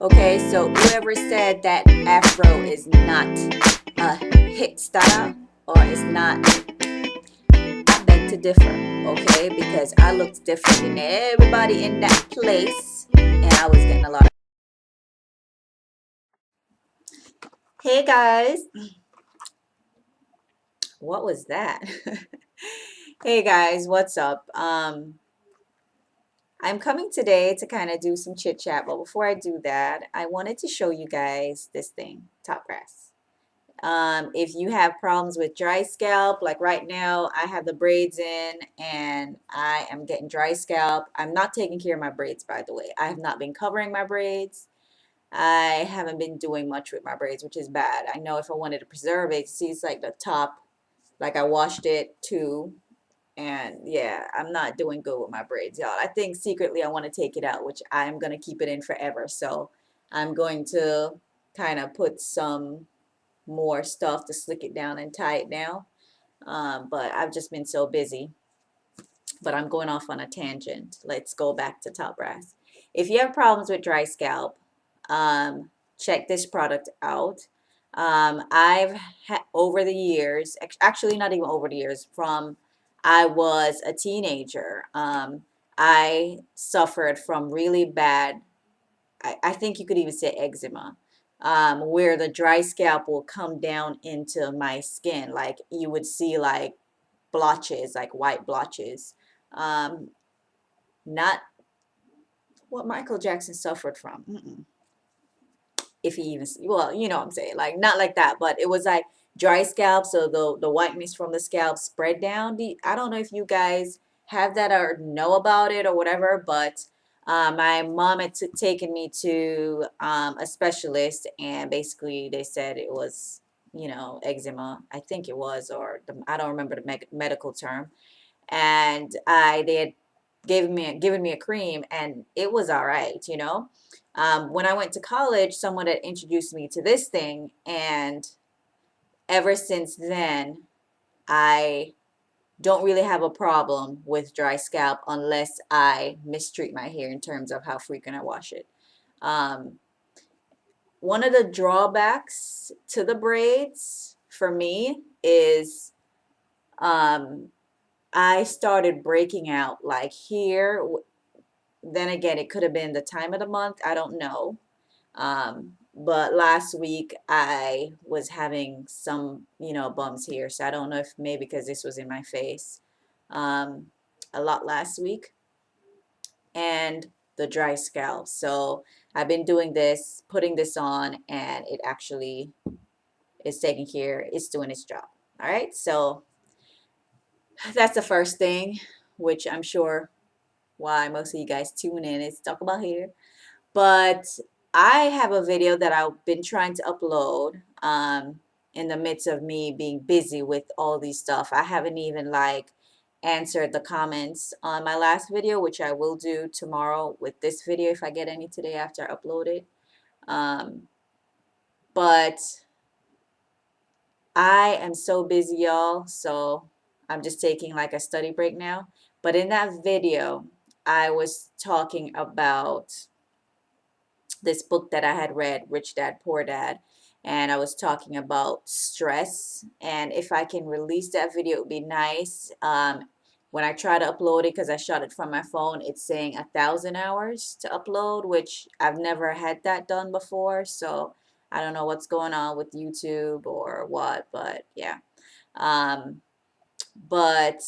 Okay, so whoever said that Afro is not a hit style or is not, I beg to differ, okay? Because I looked different than everybody in that place and I was getting a lot of. Hey guys, what was that? Hey guys, what's up? I'm coming today to kind of do some chit chat, but before I do that, I wanted to show you guys this thing, top grass. If you have problems with dry scalp, like right now, I have the braids in and I am getting dry scalp. I'm not taking care of my braids, by the way. I have not been covering my braids. I haven't been doing much with my braids, which is bad. I know if I wanted to preserve it, see, it's like the top, like I washed it too. And yeah, I'm not doing good with my braids, y'all. I think secretly I want to take it out, which I'm going to keep it in forever. So I'm going to kind of put some more stuff to slick it down and tie it down. But I've just been so busy. But I'm going off on a tangent. Let's go back to top brass. If you have problems with dry scalp, check this product out. I've had over the years, actually not even over the years, from I was a teenager, I suffered from really bad, I think you could even say eczema, where the dry scalp will come down into my skin. Like you would see like blotches, like white blotches. Um, not what Michael Jackson suffered from. If he even, well, you know what I'm saying, like not like that, but it was like dry scalp, so the whiteness from the scalp spread down. I don't know if you guys have that or know about it or whatever, but my mom had taken me to a specialist, and basically they said it was, eczema, I think it was, or I don't remember the medical term, and they had given me a cream, and it was all right. When I went to college, someone had introduced me to this thing, and ever since then, I don't really have a problem with dry scalp unless I mistreat my hair in terms of how frequent I wash it. Um, One of the drawbacks to the braids for me is um, I started breaking out like here. Then again, it could have been the time of the month. I don't know. But last week I was having some, bumps here. So I don't know if maybe because this was in my face um, a lot last week, and the dry scalp. So I've been doing this, putting this on, and it actually is taking care, it's doing its job. All right. So that's the first thing, which I'm sure why most of you guys tune in is talk about hair. But I have a video that I've been trying to upload in the midst of me being busy with all these stuff. I haven't even like answered the comments on my last video, which I will do tomorrow with this video if I get any today after I upload it. Um, but I am so busy, y'all, so I'm just taking like a study break now. But in that video, I was talking about this book that I had read, Rich Dad Poor Dad, and I was talking about stress. And if I can release that video, it would be nice. When I try to upload it, because I shot it from my phone, it's saying 1,000 hours to upload, which I've never had that done before. So I don't know what's going on with YouTube or what, but yeah. Um, but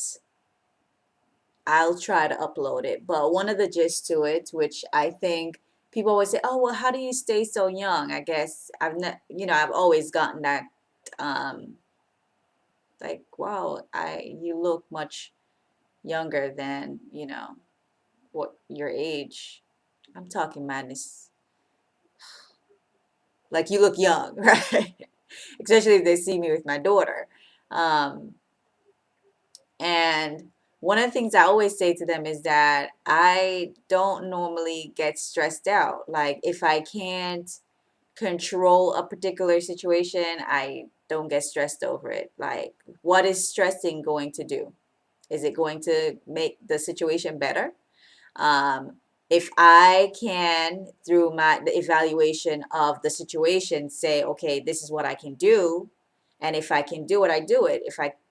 I'll try to upload it. But one of the gist to it, which I think people always say, "Oh, well, how do you stay so young?" I guess I've not, I've always gotten that, um, like, wow, you look much younger than, what your age. I'm talking madness. Like you look young, right? Especially if they see me with my daughter. Um, And one of the things I always say to them is that I don't normally get stressed out. Like if I can't control a particular situation, I don't get stressed over it. Like what is stressing going to do? Is it going to make the situation better? Um, If I can, through the evaluation of the situation, say, okay, this is what I can do, and if I can do it, I do it.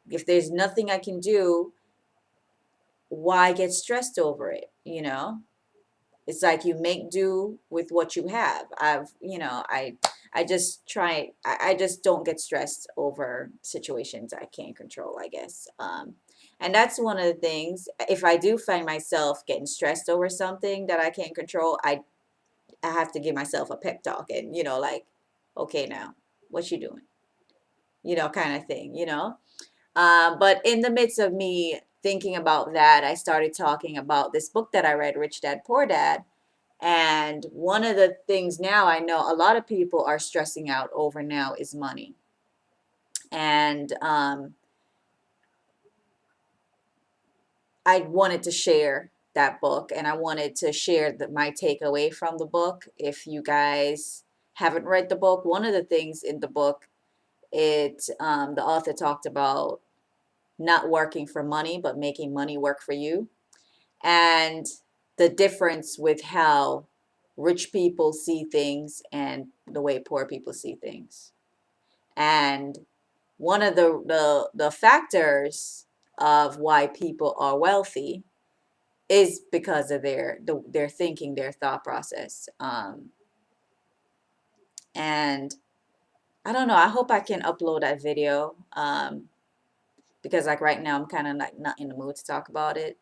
If there's nothing I can do, why get stressed over it? It's like you make do with what you have. I just try. I just don't get stressed over situations I can't control, I guess. And that's one of the things. If I do find myself getting stressed over something that I can't control, I have to give myself a pep talk and, like, okay, now, what you doing? Kind of thing, But in the midst of me thinking about that, I started talking about this book that I read, Rich Dad, Poor Dad. And one of the things now I know a lot of people are stressing out over now is money. And I wanted to share that book, and I wanted to share my takeaway from the book. If you guys haven't read the book, one of the things in the book, the author talked about not working for money, but making money work for you, and the difference with how rich people see things and the way poor people see things. And one of the factors of why people are wealthy is because of their thinking, their thought process. And I don't know. I hope I can upload that video, because like right now I'm kind of like not in the mood to talk about it.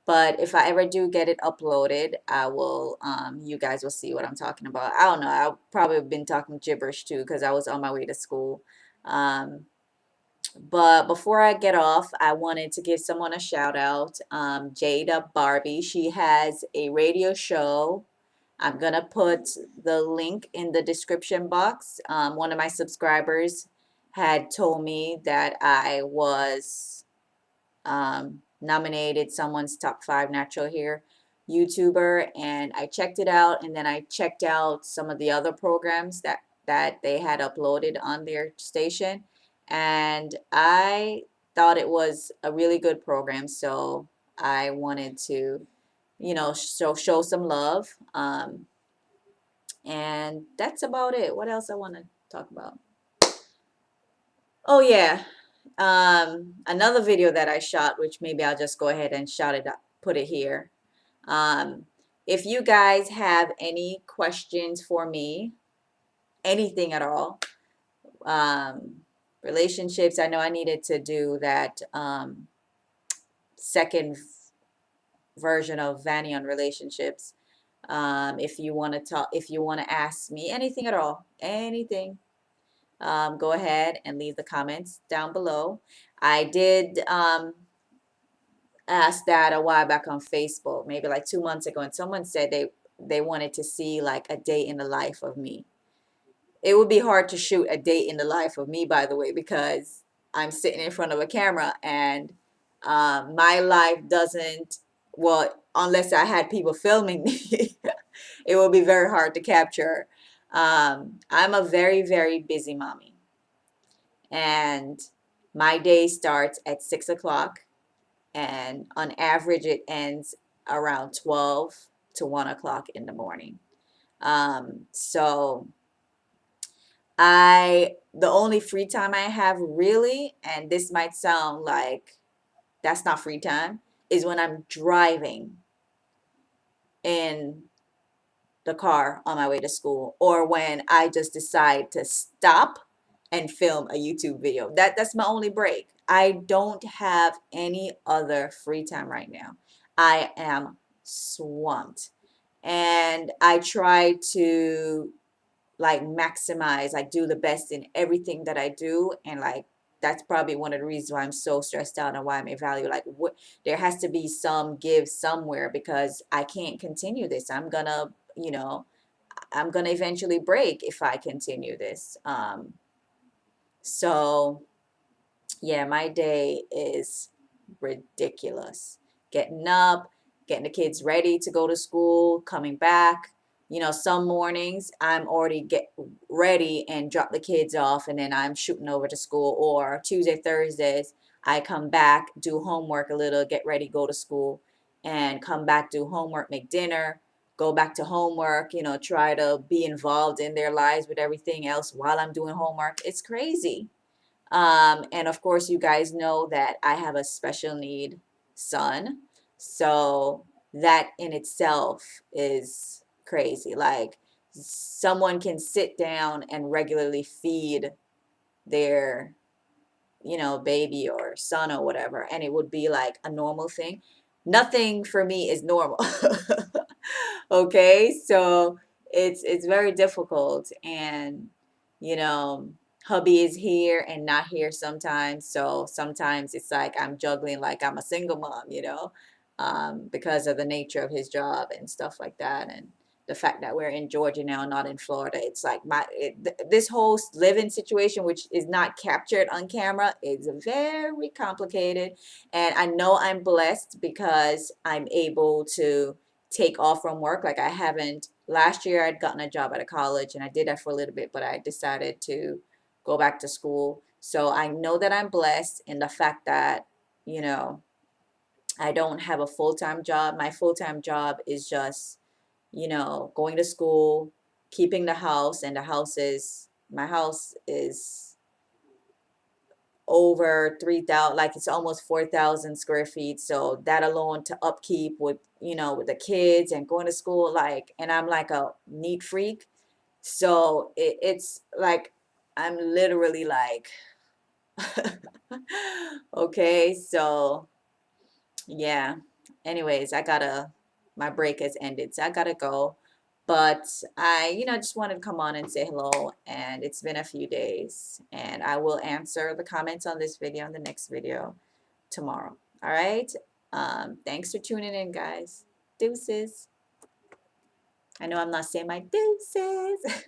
But if I ever do get it uploaded, I will. You guys will see what I'm talking about. I don't know. I've probably been talking gibberish too because I was on my way to school. Um, But before I get off, I wanted to give someone a shout out. JaedaBarbie. She has a radio show. I'm gonna put the link in the description box. One of my subscribers had told me that I was nominated someone's top 5 natural hair YouTuber, and I checked it out, and then I checked out some of the other programs that they had uploaded on their station, and I thought it was a really good program, so I wanted to, show some love. And that's about it. What else I want to talk about? Oh yeah, another video that I shot, which maybe I'll just go ahead and shout it up, put it here. Um, if you guys have any questions for me, anything at all, um, relationships, I know I needed to do that second version of Vanny on relationships. If you want to talk, if you want to ask me anything at all, anything, go ahead and leave the comments down below. I did asked that a while back on Facebook, maybe like 2 months ago, and someone said they wanted to see like a day in the life of me. It would be hard to shoot a day in the life of me, by the way, because I'm sitting in front of a camera, and my life doesn't, well, unless I had people filming me, it would be very hard to capture. I'm a very, very busy mommy, and my day starts at 6 o'clock, and on average it ends around 12 to 1 o'clock in the morning. So the only free time I have really, and this might sound like that's not free time, is when I'm driving in the car on my way to school, or when I just decide to stop and film a YouTube video. That's my only break. I don't have any other free time right now. I am swamped. And I try to like maximize, like do the best in everything that I do, and like that's probably one of the reasons why I'm so stressed out and why I'm evaluating like what there has to be some give somewhere, because I can't continue this. I'm gonna eventually break if I continue this. So yeah, my day is ridiculous. Getting up, getting the kids ready to go to school, coming back. Some mornings I'm already get ready and drop the kids off, and then I'm shooting over to school. Or Tuesday, Thursdays, I come back, do homework a little, get ready, go to school, and come back, do homework, make dinner. go back to homework, try to be involved in their lives with everything else while I'm doing homework. It's crazy. And of course, you guys know that I have a special need son. So that in itself is crazy. Like, someone can sit down and regularly feed their, baby or son or whatever, and it would be like a normal thing. Nothing for me is normal. Okay, so it's very difficult, and you know hubby is here and not here sometimes, so sometimes it's like I'm juggling like I'm a single mom, because of the nature of his job and stuff like that, and the fact that we're in Georgia now, not in Florida. It's like this whole living situation, which is not captured on camera, is very complicated. And I know I'm blessed because I'm able to take off from work. Like, I haven't, last year I'd gotten a job at a college and I did that for a little bit, but I decided to go back to school. So I know that I'm blessed in the fact that, you know, I don't have a full-time job. My full-time job is just, going to school, keeping the house, and my house is over 3,000, like it's almost 4,000 square feet. So that alone to upkeep with, with the kids and going to school, like, and I'm like a neat freak. So it's like, I'm literally like, okay, so yeah. Anyways, my break has ended, so I gotta go. But I, just wanted to come on and say hello, and it's been a few days, and I will answer the comments on this video in the next video tomorrow. All right. Thanks for tuning in, guys. Deuces. I know I'm not saying my deuces.